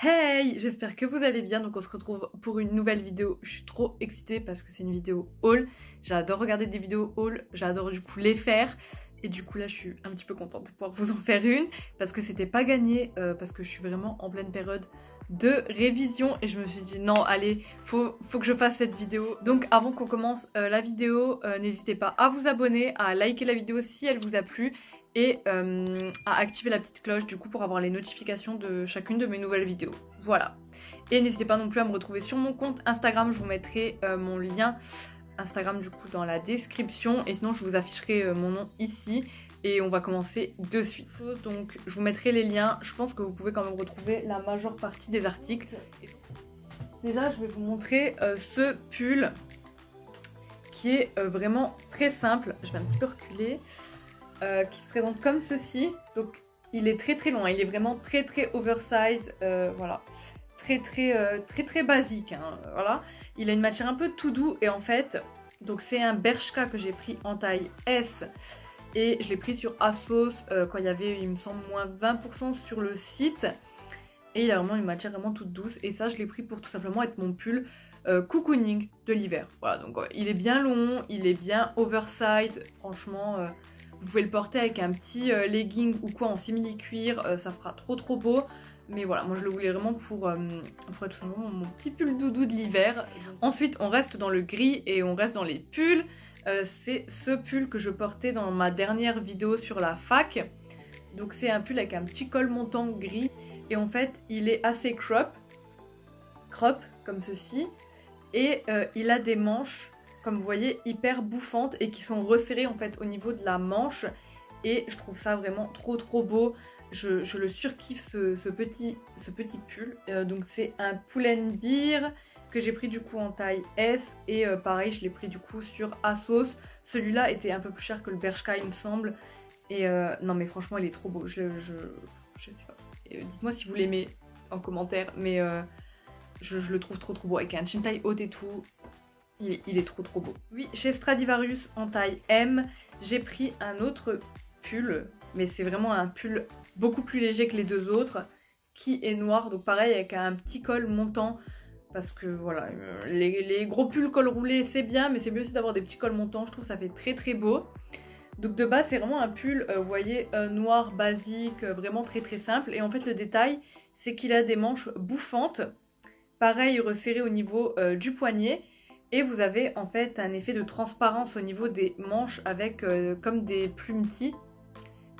Hey, j'espère que vous allez bien. Donc on se retrouve pour une nouvelle vidéo. Je suis trop excitée parce que c'est une vidéo haul. J'adore regarder des vidéos haul, j'adore du coup les faire. Et du coup là je suis un petit peu contente de pouvoir vous en faire une parce que c'était pas gagné, parce que je suis vraiment en pleine période de révision et je me suis dit non allez faut que je fasse cette vidéo. Donc avant qu'on commence la vidéo, n'hésitez pas à vous abonner, à liker la vidéo si elle vous a plu et à activer la petite cloche du coup pour avoir les notifications de chacune de mes nouvelles vidéos. Voilà. Et n'hésitez pas non plus à me retrouver sur mon compte Instagram, je vous mettrai mon lien Instagram du coup dans la description et sinon je vous afficherai mon nom ici et on va commencer de suite. Donc je vous mettrai les liens, je pense que vous pouvez quand même retrouver la majeure partie des articles. Déjà je vais vous montrer ce pull qui est vraiment très simple, je vais un petit peu reculer. Qui se présente comme ceci. Donc il est très loin, il est vraiment très oversize, voilà, très basique, hein, voilà. Il a une matière un peu tout doux et en fait, donc c'est un Bershka que j'ai pris en taille S et je l'ai pris sur ASOS quand il y avait, il me semble, moins 20% sur le site et il a vraiment une matière vraiment toute douce et ça je l'ai pris pour tout simplement être mon pull cocooning de l'hiver. Voilà, donc il est bien long, il est bien oversize, franchement. Vous pouvez le porter avec un petit legging ou quoi en simili-cuir, ça fera trop beau. Mais voilà, moi je le voulais vraiment pour être tout simplement mon petit pull doudou de l'hiver. Ensuite, on reste dans le gris et on reste dans les pulls. C'est ce pull que je portais dans ma dernière vidéo sur la fac. Donc c'est un pull avec un petit col montant gris. Et en fait, il est assez crop comme ceci. Et il a des manches, comme vous voyez, hyper bouffantes et qui sont resserrées en fait au niveau de la manche et je trouve ça vraiment trop beau. Je le surkiffe ce petit pull. Donc c'est un Pull&Bear que j'ai pris du coup en taille S et pareil je l'ai pris du coup sur ASOS. Celui-là était un peu plus cher que le Bershka il me semble et non mais franchement il est trop beau. Je sais pas. Dites-moi si vous l'aimez en commentaire mais je le trouve trop beau avec un jean taille haute et tout. Il est trop beau. Oui, chez Stradivarius en taille M, j'ai pris un autre pull, mais c'est vraiment un pull beaucoup plus léger que les deux autres, qui est noir, donc pareil avec un petit col montant, parce que voilà, les gros pulls col roulé c'est bien, mais c'est mieux aussi d'avoir des petits cols montants, je trouve que ça fait très beau. Donc de base c'est vraiment un pull, vous voyez, noir, basique, vraiment très simple, et en fait le détail, c'est qu'il a des manches bouffantes, pareil resserrées au niveau du poignet, et vous avez en fait un effet de transparence au niveau des manches avec comme des plumetis.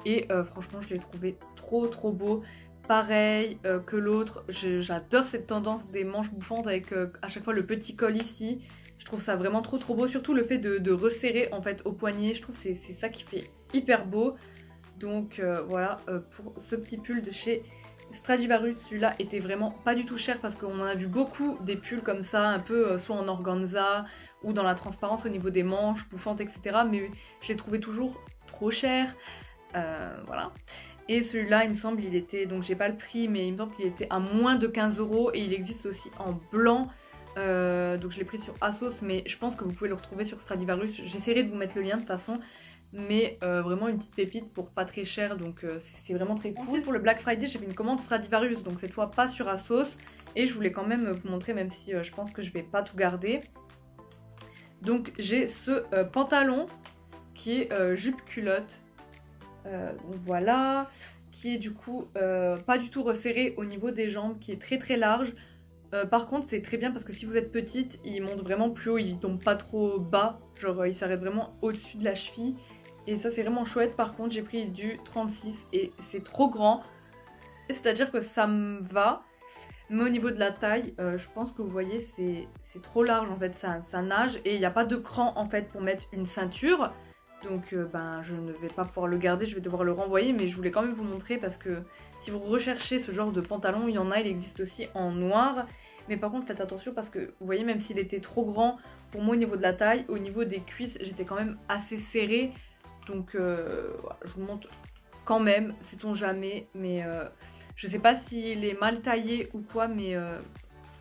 Et franchement je l'ai trouvé trop beau. Pareil que l'autre, j'adore cette tendance des manches bouffantes avec à chaque fois le petit col ici. Je trouve ça vraiment trop beau, surtout le fait de resserrer en fait au poignet. Je trouve que c'est ça qui fait hyper beau. Donc voilà pour ce petit pull de chez Stradivarius. Celui-là était vraiment pas du tout cher parce qu'on en a vu beaucoup des pulls comme ça, un peu soit en organza ou dans la transparence au niveau des manches, bouffantes, etc. Mais je l'ai trouvé toujours trop cher. Voilà. Et celui-là, il me semble, il était, donc j'ai pas le prix, mais il me semble qu'il était à moins de 15 € et il existe aussi en blanc. Donc je l'ai pris sur ASOS, mais je pense que vous pouvez le retrouver sur Stradivarius. J'essaierai de vous mettre le lien de toute façon. Mais vraiment une petite pépite pour pas très cher, donc c'est vraiment très cool. Ensuite pour le Black Friday j'ai fait une commande Stradivarius, donc cette fois pas sur ASOS, et je voulais quand même vous montrer, même si je pense que je vais pas tout garder. Donc j'ai ce pantalon qui est jupe culotte, donc voilà, qui est du coup pas du tout resserré au niveau des jambes, qui est très large. Par contre c'est très bien parce que si vous êtes petite, il monte vraiment plus haut, il tombe pas trop bas, genre il s'arrête vraiment au-dessus de la cheville. Et ça c'est vraiment chouette. Par contre j'ai pris du 36 et c'est trop grand. C'est à dire que ça me va. Mais au niveau de la taille, je pense que vous voyez c'est trop large en fait, ça nage. Et il n'y a pas de cran en fait pour mettre une ceinture. Donc ben je ne vais pas pouvoir le garder, je vais devoir le renvoyer. Mais je voulais quand même vous montrer parce que si vous recherchez ce genre de pantalon, il y en a, il existe aussi en noir. Mais par contre faites attention parce que vous voyez, même s'il était trop grand pour moi au niveau de la taille, au niveau des cuisses j'étais quand même assez serrée. Donc voilà, je vous montre quand même, sait-on jamais, mais je sais pas s'il est mal taillé ou quoi, mais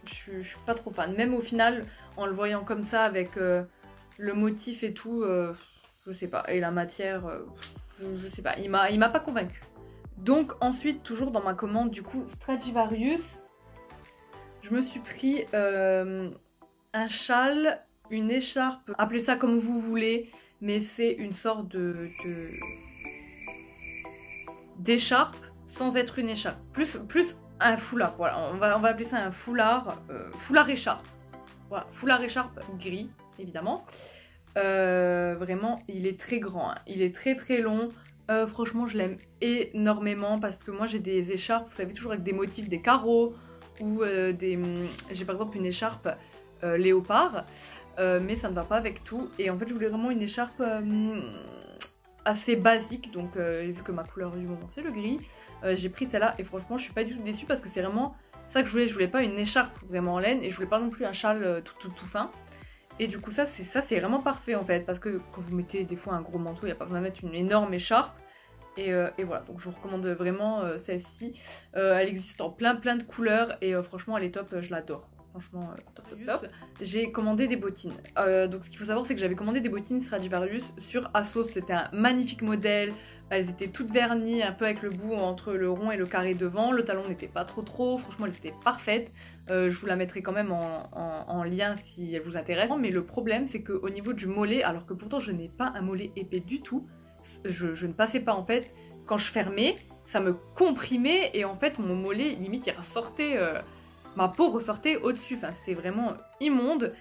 je suis pas trop fan. Même au final, en le voyant comme ça avec le motif et tout, je sais pas, et la matière, je sais pas, il m'a pas convaincue. Donc ensuite, toujours dans ma commande du coup Stradivarius, Je me suis pris un châle, une écharpe, appelez ça comme vous voulez, mais c'est une sorte d'écharpe sans être une écharpe. Plus un foulard, voilà, on va appeler ça un foulard, foulard écharpe. Voilà, foulard écharpe gris, évidemment. Vraiment, il est très grand, hein. Il est très long. Franchement, je l'aime énormément parce que moi j'ai des écharpes, vous savez, toujours avec des motifs, des carreaux ou j'ai par exemple une écharpe léopard, mais ça ne va pas avec tout. Et en fait, je voulais vraiment une écharpe assez basique, donc vu que ma couleur du moment c'est le gris, j'ai pris celle-là et franchement, je suis pas du tout déçue parce que c'est vraiment ça que je voulais. Je voulais pas une écharpe vraiment en laine et je voulais pas non plus un châle tout fin. Et du coup ça c'est vraiment parfait en fait, parce que quand vous mettez des fois un gros manteau, il n'y a pas besoin de mettre une énorme écharpe. Et voilà, donc je vous recommande vraiment celle-ci. Elle existe en plein de couleurs et franchement elle est top, je l'adore. Franchement top. J'ai commandé des bottines. Donc ce qu'il faut savoir, c'est que j'avais commandé des bottines Stradivarius sur ASOS. C'était un magnifique modèle. Elles étaient toutes vernies, un peu avec le bout entre le rond et le carré devant. Le talon n'était pas trop. Franchement, elles étaient parfaites. Je vous la mettrai quand même en lien si elle vous intéresse. Mais le problème, c'est qu'au niveau du mollet, alors que pourtant je n'ai pas un mollet épais du tout, je ne passais pas en fait. Quand je fermais, ça me comprimait et en fait mon mollet, limite, il ressortait... ma peau ressortait au-dessus. Enfin, c'était vraiment immonde.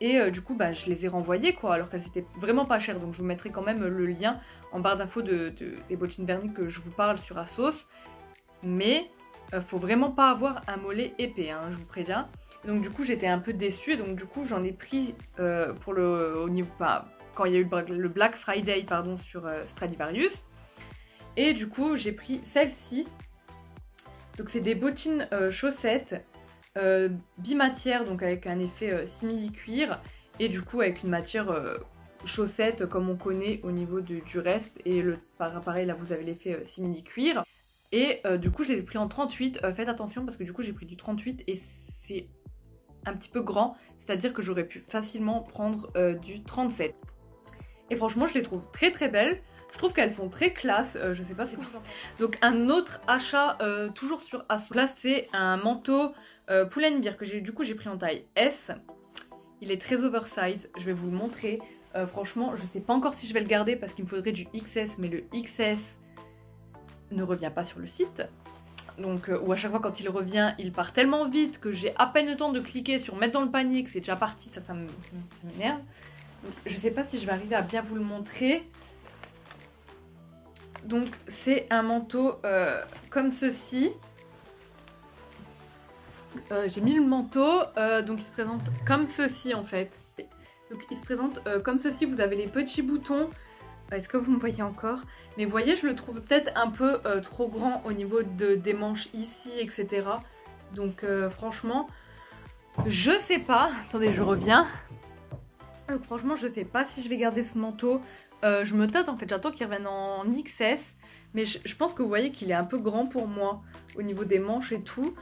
Et du coup, bah, je les ai renvoyées, quoi, alors qu'elles étaient vraiment pas chères. Donc je vous mettrai quand même le lien en barre d'infos des bottines vernies que je vous parle sur ASOS. Mais faut vraiment pas avoir un mollet épais, hein, je vous préviens. Donc du coup, j'étais un peu déçue. Donc du coup, j'en ai pris pour au niveau, bah, quand il y a eu le Black Friday, pardon, sur Stradivarius. Et du coup, j'ai pris celle-ci. Donc c'est des bottines chaussettes. Bimatière, donc avec un effet simili-cuir et du coup avec une matière chaussette comme on connaît au niveau du reste, et pareil là vous avez l'effet simili-cuir et du coup je les ai pris en 38. Faites attention parce que du coup j'ai pris du 38 et c'est un petit peu grand, c'est à dire que j'aurais pu facilement prendre du 37 et franchement je les trouve très belles. Je trouve qu'elles font très classe, je sais pas c'est quoi. Donc un autre achat toujours sur ASOS, là c'est un manteau Pull&Bear que j'ai pris en taille S. Il est très oversize, je vais vous le montrer. Franchement, je sais pas encore si je vais le garder parce qu'il me faudrait du XS, mais le XS ne revient pas sur le site. Donc, ou à chaque fois quand il revient, il part tellement vite que j'ai à peine le temps de cliquer sur mettre dans le panier que c'est déjà parti, ça m'énerve. Donc, je sais pas si je vais arriver à bien vous le montrer. Donc, c'est un manteau comme ceci. J'ai mis le manteau, donc il se présente comme ceci en fait. Donc il se présente comme ceci, vous avez les petits boutons. Est-ce que vous me voyez encore? Mais vous voyez, je le trouve peut-être un peu trop grand au niveau des manches ici, etc. Donc franchement, je sais pas. Attendez, je reviens. Franchement, je sais pas si je vais garder ce manteau. Je me tâte en fait, j'attends qu'il revienne en XS. Mais je pense que vous voyez qu'il est un peu grand pour moi au niveau des manches et tout.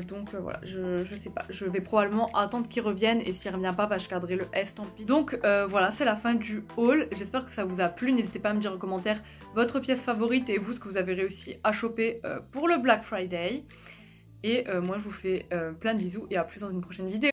Donc voilà, je sais pas, je vais probablement attendre qu'il revienne et s'il revient pas, bah, je garderai le S, tant pis. Donc voilà, c'est la fin du haul, j'espère que ça vous a plu, n'hésitez pas à me dire en commentaire votre pièce favorite et vous ce que vous avez réussi à choper pour le Black Friday. Et moi je vous fais plein de bisous et à plus dans une prochaine vidéo.